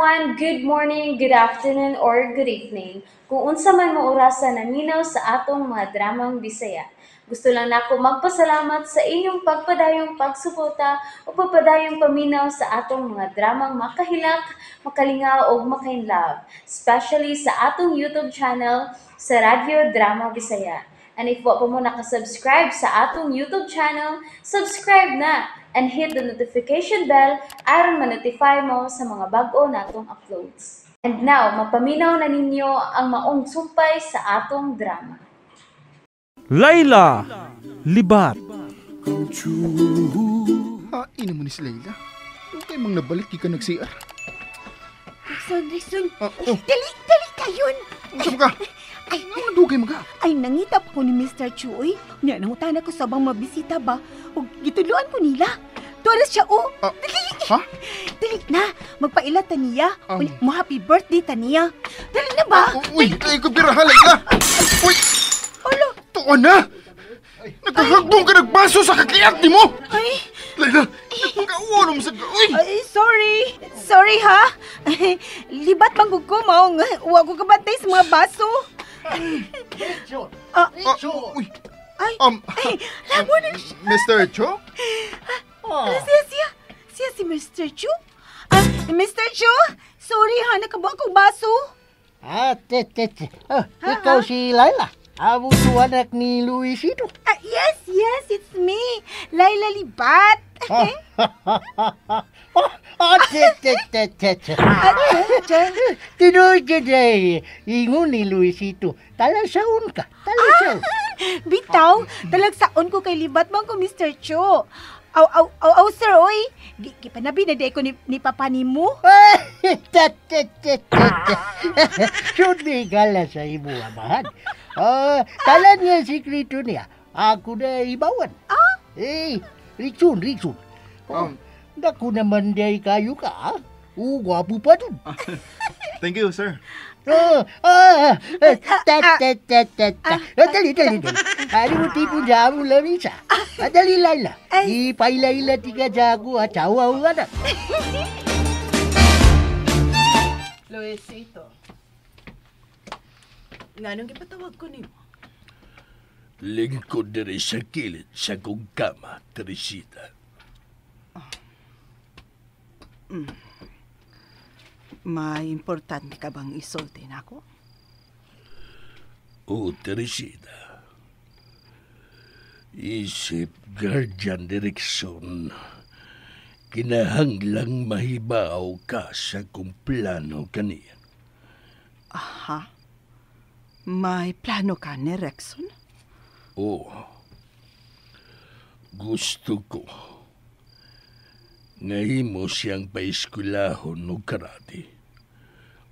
everyone, good morning, good afternoon, or good evening. Kung unsa man mo orasan naminaw sa atong mga dramang Bisaya. Gusto lang nako magpasalamat sa inyong pagpadayong pagsuporta o pagpadayong paminaw sa atong mga dramang makahilak, makalingaw o makainlove, especially sa atong YouTube channel sa Radyo Drama Bisaya. And if wa pa mo nakasubscribe sa atong YouTube channel, subscribe na and hit the notification bell aron ma-notify mo sa mga bag-o natong uploads. And now, mapaminaw na ninyo ang maong sumpay sa atong drama. Layla, libat. Hain mo ni si Layla. Okay mang nabalik di ka nag-CR. Listen. Oh, Dali kayon. usap ka. Ay, Dugay mga. ay nangita pa ko ni Mr. Chuy. Niya nangutana ko sa bang mabisita ba. O gituluan ko nila. Tuwalas siya o. Dali. Ha? Dali na. Magpaila taniya. Um. Mo happy birthday taniya. Dali na ba? Uy, ay ko biraha Layla. Uy, Alo. tuon na. Nagkahagdong ka nagbaso sa kakiyat ni mo. Ay. Layla, nagkauwa mo sa... Uy! Ay, sorry. Sorry ha. Libat manggug ko mao nga. Huwag ko kabantay sa mga baso. Uy, Ay, labo na siya. Mr. Cho? Siya si Mr. Chu? Mr. Chu? Sorry ha, nakabuha kong baso. Ikaw si Layla. Amo to anak ni Luisito. Yes, it's me. Layla Libat. Tinuod ka day. Ingon ni Luisito. Talasaon ka. Talasaon. Bitaw, talagsaon ko kay Libat man ko, Mr. Chu. Aw, sir, oy. Gipanabi na day ko ni papa ni mo. Should be gala sa imo amahan. Talan niya sikreto niya. Ako na ibawan. Riksun. Naku naman day kayo ka. Gwapo pa dun. Thank you, sir. Dali. Ano mo tipong jamu Larissa? Dali Layla. Ipailayla tiga jago at awa ang anak. Luisito. Nganong ipatawag ko nimo? Lingkod diri sa kilid sa kong kama, Teresita. May importante ka bang isulti nako? O, Teresita. Isip guardian direksyon, kinahanglang mahibaw ka sa kong plano kaniya. Aha. May plano ka ni Rexon? O, gusto ko nga himo siyang paiskulahon no karate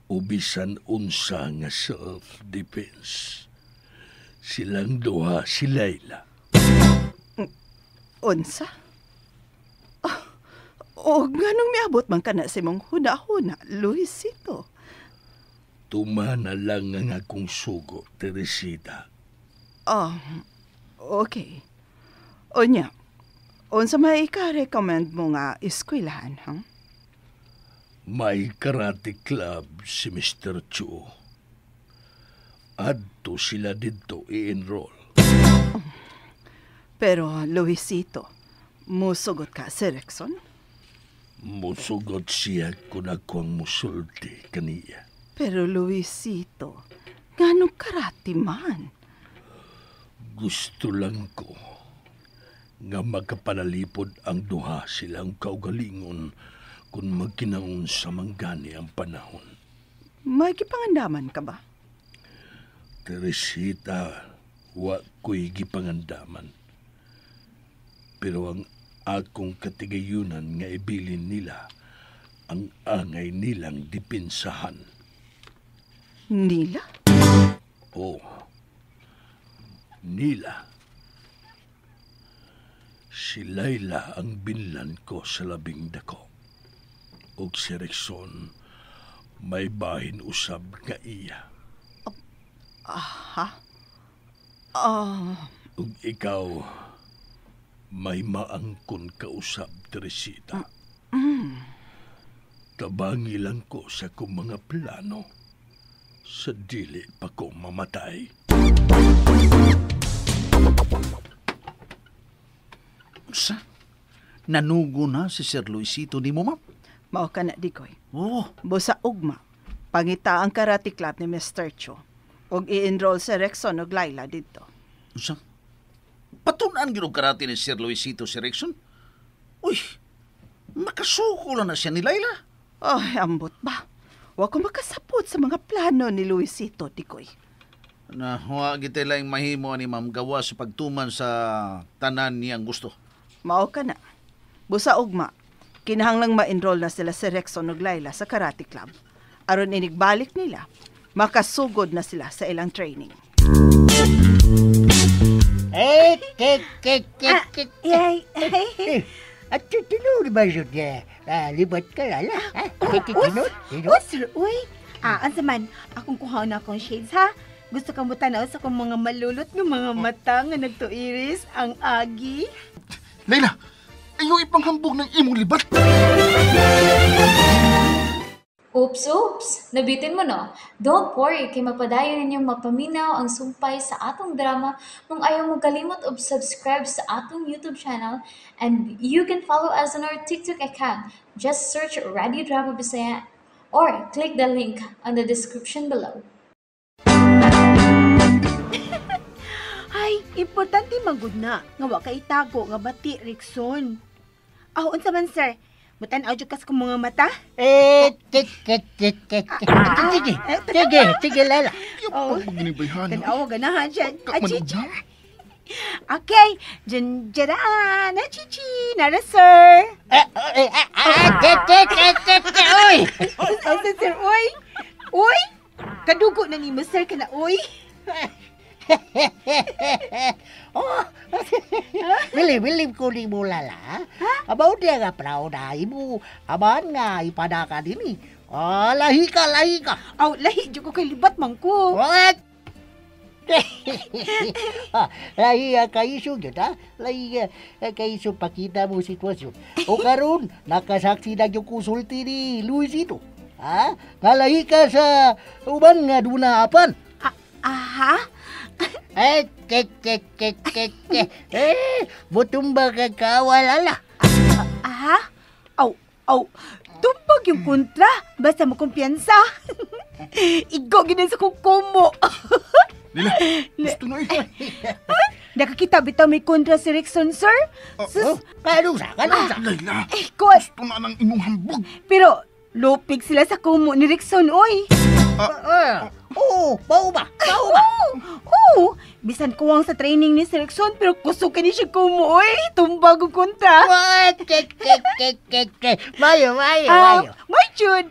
o bisan unsa nga self-defense. Silang duha si Layla. Unsa? O nganong miabot man ka na sa mong huna-huna, Luisito? Tumana lang ang akong sugo, Teresita. Okay. Onya, unsa may ika-recommend mo nga eskwelahan, ha? May karate club si Mr. Chu. Adto sila dito i-enroll. Pero, Luisito, musugot ka si Rexon? Musugot siya kung ako ang musulti kaniya. Pero, Luisito, nganong karate man? Gusto lang ko nga makapanalipod ang duha silang kaugalingon kung magkinaon sa manggani ang panahon. May kipangandaman ka ba? Teresita, wa ko'y gipangandaman. Pero ang akong katigayunan nga ibilin nila ang angay nilang dipinsahan. Nila? O, nila. Si Layla ang binlan ko sa labing dako. O si Rexon, may bahin usab nga iya. Aha. Ug ikaw, may maangkon kausap, Teresita. Nagtabangi lang ko sa kong mga plano. Sa dili pa ko mamatay. Sa? Nanugo na si Sir Luisito ni mo, ma'am? Mao ka na, Dikoy. Oo. Busa ugma, pangita ang karate club ni Mr. Cho. Og i-enroll sa Rexon og Laila dito. Sa? Patunaan ginong karate ni Sir Luisito si Rexon? Uy, makasuko lang na siya ni Laila. Ay, ambot ba? Wa ko makasapot sa mga plano ni Luisito, Dikoy. Na huwa kita lang mahimo ni ma'am gawa sa pagtuman sa tanan niyang gusto. Mao ka na. Busa ugma, kinahanglang ma-enroll na sila si Rexon ug Laila sa karate club. Aron inigbalik nila, makasugod na sila sa ilang training. Yay. At tinuri ba yun niya? Libat ka lala. Tinod? Sir, uy. Ansa man, akong kuha na akong shades, ha? Gusto kang mutanaw sa kong mga malulot ng mga mata nga nagtuiris ang agi. Layla, ayaw ipanghambog ng imong libat. Oops! Nabitin mo no? Don't worry, kay mapadayon ninyong mapaminaw ang sumpay sa atong drama kung ayaw mo kalimot og subscribe sa atong YouTube channel and you can follow us on our TikTok account. Just search Radio Drama Bisaya or click the link on the description below. Ay, importante magud na nga wa kay itago nga bati Rexon. Unsa man sir? Mutan-aw jud kas kong mga mata? Sige, lala. Oh, Pagnibayhan. tanaw ganahan siya. Achichi. Kamanugdaw. Okay, janjaraan. Achichi, nara sir. Uy! Asa sir, uy? Uy? Kadugo na ni mo sir ka na, uy? Bilim ko ni mo lala. Abaw dia nga proud na ibu. Aban nga ipadaka din lahi ka. Aw, lahi jud ko kay libat man ko. What? Lahi ka isu jud ha. Lahi ka isu pakita mo sitwasyon. O karon nakasaksi na yung kusulti ni Luisito. Ha? Nalahi ka sa uban nga duna-apan. Aha? Butumba ka kawalala. Aha? Aw, tumpag yung kontra. Basta mo kumpiyansa. Igo ginan sa kong kumo. Layla, gusto na eh. Nakakita bitaw may kontra si Rexon, sir? Kanusa. Layla, Kot. gusto na ng imong hambog. Pero, lupig sila sa kumo ni Rexon, oy. Oo, bau ba? Oo, bisan kuwang sa training ni si Rexon, pero kusog ka ni siya kumo, oy. Tumbag ang kontra. What? Mayo. May Jude.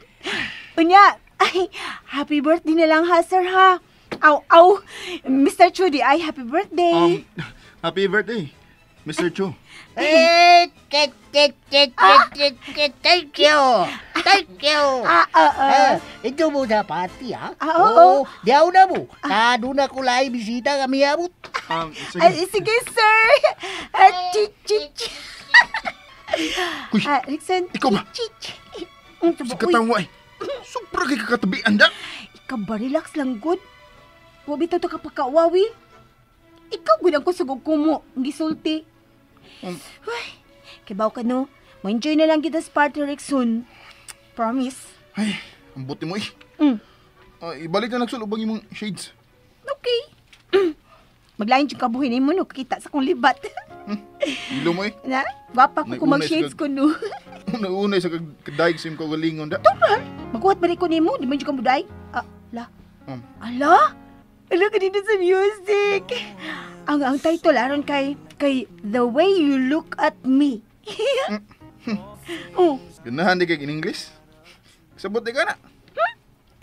Unya, ay, happy birthday na lang ha, sir, ha? Aw, Mr. Chudi, ay, happy birthday. Happy birthday, Mr. Cho. Thank you. Ito mo sa party, ha? Oo. Diyaw na mo. Kado na ko lang bisita kami abot. Sige. Ay, sige, sir. Uy, Rexon, ikaw ba? Si katawa eh. Sobra kay kakatabi, anda. Ikaw ba, relax lang, good? Wabi to ka pagkawawi. Ikaw gudang ko sugog kumo, gisulti. Ay, kibaw ka no. Ma-enjoy na lang kita sa party, Rexon. Promise. Ay, ang buti mo eh. Ibalik na nagsulubang imong shades. Okay. Maglain yung kabuhin mo no, kita sa kong libat. Ilo mo eh. Na, gwapa ko May kung unay mag-shades sa ko no. Una-una sa kadaig sa imong kagalingon da. Magkuhat ba rin ko nimo? Di man yung kamuday? La. Um. Ala? Ala ka dito sa music. Ang title aron kay The Way You Look at Me. Oh, Ganahan di kay in English. Sabot di ka na.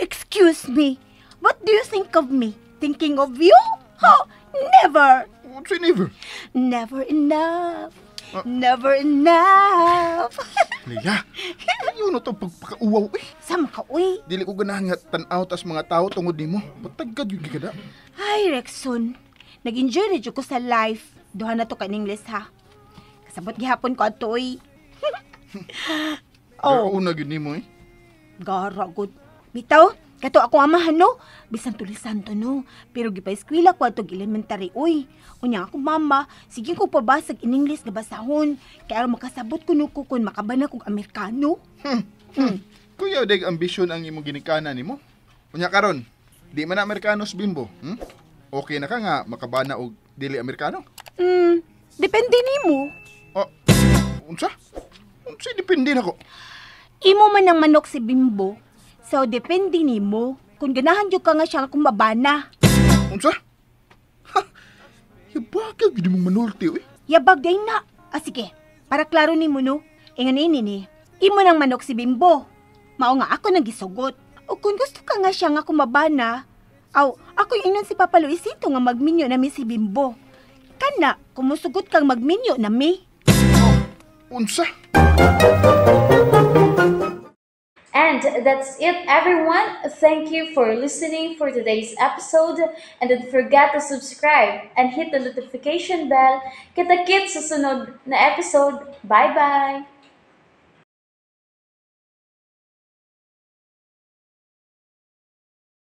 excuse me. What do you think of me? Thinking of you? Oh, never. What's never? Never enough. Never enough. Leia, ayaw na to pagpakauwaw eh. Sama ka, uy. Dili ko ganahan nga tanaw tas mga tao tungod nimo. Patagad yung gigada. Ay, Rexon. Nag-enjoy na dyan ko sa life. Duha na to ka in English, ha? Kasabot gihapon ko ato, uy. Oh. Una gid nimo eh. Gara, good. Bitaw, kato ako amahan, no? Bisan tulisan to, no? Pero gipa-eskwela ko atog elementary, uy. Unya ako, mama, sige ko pabasag in English nga basahon. Kaya aron makasabot ko nuko kung makabana kong Amerikano. Kuya, deg ambisyon ang imong ginikanan nimo. Unya karon, di man na Amerikanos bimbo. Okay na ka nga makabana og dili Amerikano? Depende nimo. Oh, unsa? Unsa depende nako? Imo man ang manok si Bimbo. So, depende nimo kung ganahan jud ka nga siya akong mabana. Unsa? Ha? Yabagag gid mong manulti oy. Yabag day na. Sige, para klaro nimo no. Ingan ini ni. Imo nang manok si Bimbo. Mao nga ako nang gisugot. O kung gusto ka nga siya nga akong mabana, ako ingnon si Papa Luisito nga magminyo na mi si Bimbo. Kana, kumusugot kang magminyo na mi. Unsa? And that's it, everyone. Thank you for listening for today's episode. And don't forget to subscribe and hit the notification bell. Kita-kits sa sunod na episode. Bye-bye!